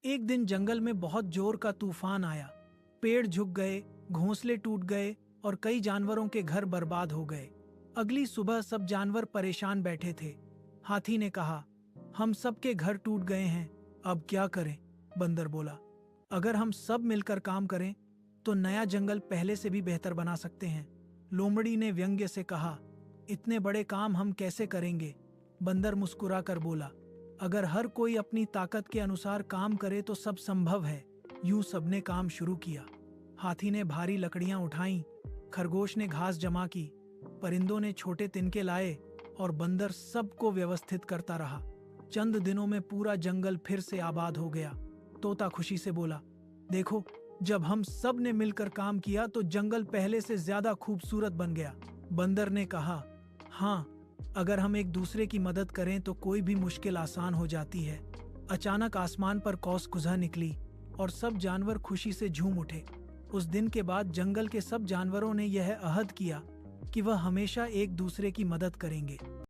एक दिन जंगल में बहुत जोर का तूफान आया। पेड़ झुक गए, घोंसले टूट गए और कई जानवरों के घर बर्बाद हो गए। अगली सुबह सब जानवर परेशान बैठे थे। हाथी ने कहा, हम सब के घर टूट गए हैं, अब क्या करें? बंदर बोला, अगर हम सब मिलकर काम करें तो नया जंगल पहले से भी बेहतर बना सकते हैं। लोमड़ी ने व्यंग्य से कहा, इतने बड़े काम हम कैसे करेंगे? बंदर मुस्कुरा कर बोला, अगर हर कोई अपनी ताकत के अनुसार काम करे तो सब संभव है। यूं सबने काम शुरू किया। हाथी ने भारी लकड़ियां उठाईं, खरगोश ने घास जमा की, परिंदों ने छोटे तिनके लाए और बंदर सबको व्यवस्थित करता रहा। चंद दिनों में पूरा जंगल फिर से आबाद हो गया। तोता खुशी से बोला, देखो, जब हम सब ने मिलकर काम किया तो जंगल पहले से ज्यादा खूबसूरत बन गया। बंदर ने कहा, हाँ, अगर हम एक दूसरे की मदद करें तो कोई भी मुश्किल आसान हो जाती है। अचानक आसमान पर कौस कुज़ा निकली और सब जानवर खुशी से झूम उठे। उस दिन के बाद जंगल के सब जानवरों ने यह अहद किया कि वह हमेशा एक दूसरे की मदद करेंगे।